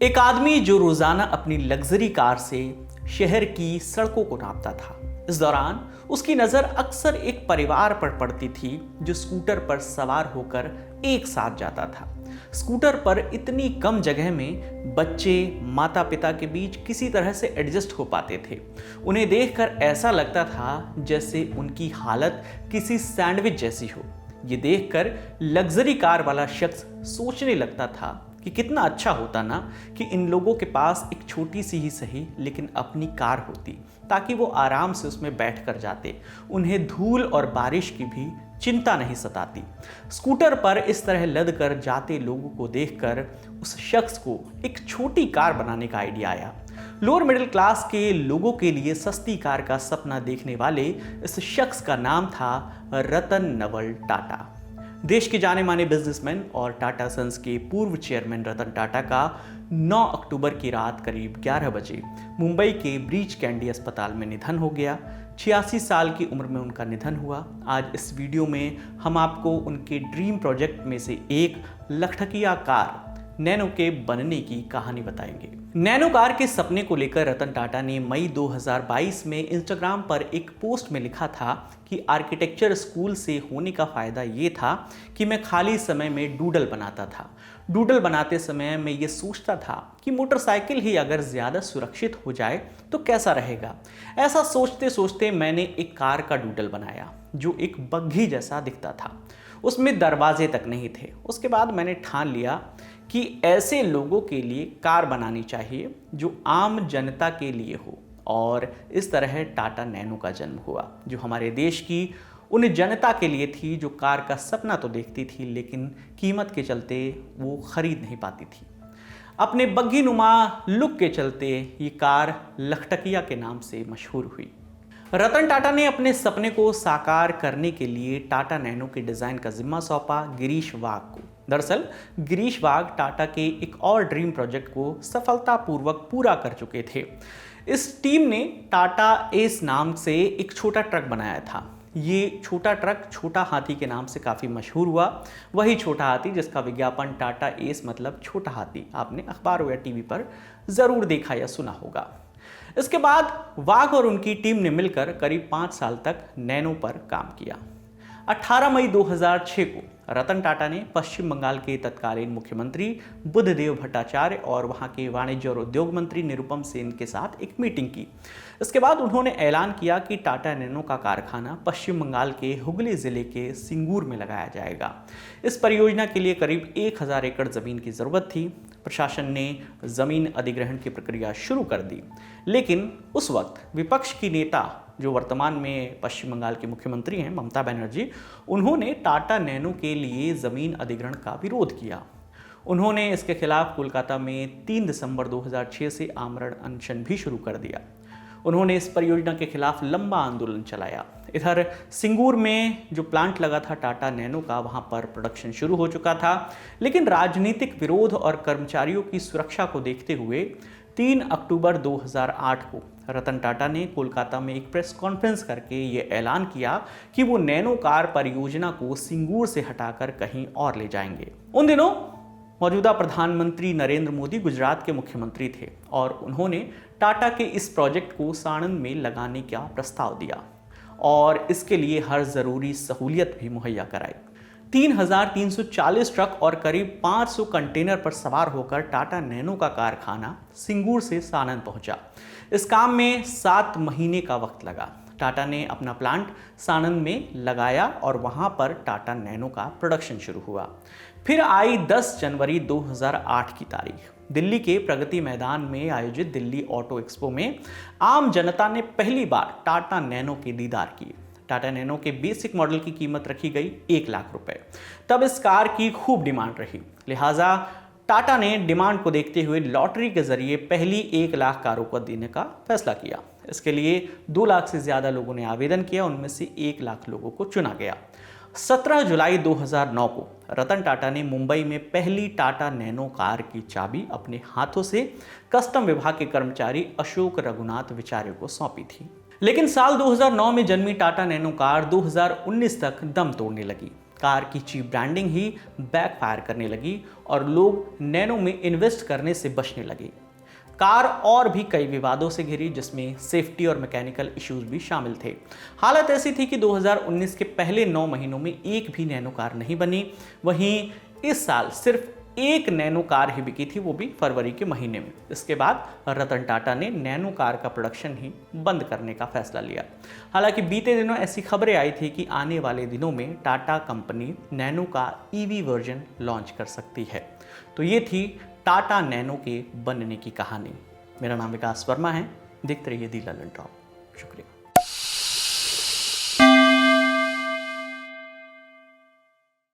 एक आदमी जो रोजाना अपनी लग्जरी कार से शहर की सड़कों को नापता था। इस दौरान उसकी नजर अक्सर एक परिवार पर पड़ती थी जो स्कूटर पर सवार होकर एक साथ जाता था। स्कूटर पर इतनी कम जगह में बच्चे माता पिता के बीच किसी तरह से एडजस्ट हो पाते थे। उन्हें देखकर ऐसा लगता था जैसे उनकी हालत किसी सैंडविच जैसी हो। ये देखकर लग्जरी कार वाला शख्स सोचने लगता था कि कितना अच्छा होता ना कि इन लोगों के पास एक छोटी सी ही सही लेकिन अपनी कार होती, ताकि वो आराम से उसमें बैठ कर जाते। उन्हें धूल और बारिश की भी चिंता नहीं सताती। स्कूटर पर इस तरह लद कर जाते लोगों को देखकर उस शख्स को एक छोटी कार बनाने का आइडिया आया। लोअर मिडिल क्लास के लोगों के लिए सस्ती कार का सपना देखने वाले इस शख्स का नाम था रतन नवल टाटा। देश के जाने माने बिजनेसमैन और टाटा सन्स के पूर्व चेयरमैन रतन टाटा का 9 अक्टूबर की रात करीब 11 बजे मुंबई के ब्रीच कैंडी अस्पताल में निधन हो गया। 86 साल की उम्र में उनका निधन हुआ। आज इस वीडियो में हम आपको उनके ड्रीम प्रोजेक्ट में से एक लखटकिया कार नैनो के बनने की कहानी बताएंगे। नैनो कार के सपने को लेकर रतन टाटा ने मई 2022 में इंस्टाग्राम पर एक पोस्ट में लिखा था कि आर्किटेक्चर स्कूल से होने का फ़ायदा ये था कि मैं खाली समय में डूडल बनाता था। डूडल बनाते समय मैं ये सोचता था कि मोटरसाइकिल ही अगर ज़्यादा सुरक्षित हो जाए तो कैसा रहेगा। ऐसा सोचते सोचते मैंने एक कार का डूडल बनाया जो एक बग्घी जैसा दिखता था। उसमें दरवाजे तक नहीं थे। उसके बाद मैंने ठान लिया कि ऐसे लोगों के लिए कार बनानी चाहिए जो आम जनता के लिए हो, और इस तरह टाटा नैनो का जन्म हुआ, जो हमारे देश की उन जनता के लिए थी जो कार का सपना तो देखती थी लेकिन कीमत के चलते वो खरीद नहीं पाती थी। अपने बग्घी नुमा लुक के चलते ये कार लखटकिया के नाम से मशहूर हुई। रतन टाटा ने अपने सपने को साकार करने के लिए टाटा नैनो के डिज़ाइन का जिम्मा सौंपा गिरीश वाघ को। दरअसल गिरीश वाघ टाटा के एक और ड्रीम प्रोजेक्ट को सफलतापूर्वक पूरा कर चुके थे। इस टीम ने टाटा एस नाम से एक छोटा ट्रक बनाया था। ये छोटा ट्रक छोटा हाथी के नाम से काफ़ी मशहूर हुआ। वही छोटा हाथी जिसका विज्ञापन टाटा एस मतलब छोटा हाथी आपने अखबारों या टीवी पर ज़रूर देखा या सुना होगा। इसके बाद वाघ और उनकी टीम ने मिलकर करीब 5 साल तक नैनो पर काम किया। 18 मई 2006 को रतन टाटा ने पश्चिम बंगाल के तत्कालीन मुख्यमंत्री बुद्धदेव भट्टाचार्य और वहां के वाणिज्य और उद्योग मंत्री निरुपम सेन के साथ एक मीटिंग की। इसके बाद उन्होंने ऐलान किया कि टाटा नैनो का कारखाना पश्चिम बंगाल के हुगली जिले के सिंगूर में लगाया जाएगा। इस परियोजना के लिए करीब 1000 एकड़ जमीन की जरूरत थी। प्रशासन ने जमीन अधिग्रहण की प्रक्रिया शुरू कर दी, लेकिन उस वक्त विपक्ष की नेता जो वर्तमान में पश्चिम बंगाल के मुख्यमंत्री हैं ममता बनर्जी, उन्होंने टाटा नैनो के लिए ज़मीन अधिग्रहण का विरोध किया। उन्होंने इसके खिलाफ कोलकाता में 3 दिसंबर 2006 से आमरण अनशन भी शुरू कर दिया। उन्होंने इस परियोजना के खिलाफ लंबा आंदोलन चलाया। इधर सिंगूर में जो प्लांट लगा था टाटा नैनो का, वहां पर प्रोडक्शन शुरू हो चुका था, लेकिन राजनीतिक विरोध और कर्मचारियों की सुरक्षा को देखते हुए 3 अक्टूबर 2008 को रतन टाटा ने कोलकाता में एक प्रेस कॉन्फ्रेंस करके ये ऐलान किया कि वो नैनो कार परियोजना को सिंगूर से हटाकर कहीं और ले जाएंगे। उन दिनों मौजूदा प्रधानमंत्री नरेंद्र मोदी गुजरात के मुख्यमंत्री थे और उन्होंने टाटा के इस प्रोजेक्ट को साणंद में लगाने का प्रस्ताव दिया और इसके लिए हर ज़रूरी सहूलियत भी मुहैया कराई। 3340 ट्रक और करीब 500 कंटेनर पर सवार होकर टाटा नैनो का कारखाना सिंगूर से साणंद पहुंचा। इस काम में 7 महीने का वक्त लगा। टाटा ने अपना प्लांट साणंद में लगाया और वहां पर टाटा नैनो का प्रोडक्शन शुरू हुआ। फिर आई 10 जनवरी 2008 की तारीख। दिल्ली के प्रगति मैदान में आयोजित दिल्ली ऑटो एक्सपो में आम जनता ने पहली बार टाटा नैनो के दीदार किए। टाटा नैनो के बेसिक मॉडल की कीमत रखी गई 1 लाख रुपए। तब इस कार की खूब डिमांड रही, लिहाजा टाटा ने डिमांड को देखते हुए लॉटरी के जरिए पहली 1 लाख कारों को देने का फैसला किया। इसके लिए 2 लाख से ज़्यादा लोगों ने आवेदन किया, उनमें से 1 लाख लोगों को चुना गया। 17 जुलाई 2009 को रतन टाटा ने मुंबई में पहली टाटा नैनो कार की चाबी अपने हाथों से कस्टम विभाग के कर्मचारी अशोक रघुनाथ विचार्य को सौंपी थी। लेकिन साल 2009 में जन्मी टाटा नैनो कार 2019 तक दम तोड़ने लगी। कार की चीप ब्रांडिंग ही बैकफायर करने लगी और लोग नैनो में इन्वेस्ट करने से बचने लगे। कार और भी कई विवादों से घिरी, जिसमें सेफ्टी और मैकेनिकल इश्यूज भी शामिल थे। हालत ऐसी थी कि 2019 के पहले 9 महीनों में एक भी नैनो कार नहीं बनी। वहीं इस साल सिर्फ एक नैनो कार ही बिकी थी, वो भी फरवरी के महीने में। इसके बाद रतन टाटा ने नैनो कार का प्रोडक्शन ही बंद करने का फैसला लिया। हालांकि बीते दिनों ऐसी खबरें आई थी कि आने वाले दिनों में टाटा कंपनी नैनो का ईवी वर्जन लॉन्च कर सकती है। तो ये थी टाटा नैनो के बनने की कहानी। मेरा नाम विकास वर्मा है। देखते रहिए दी ललन टॉप। शुक्रिया।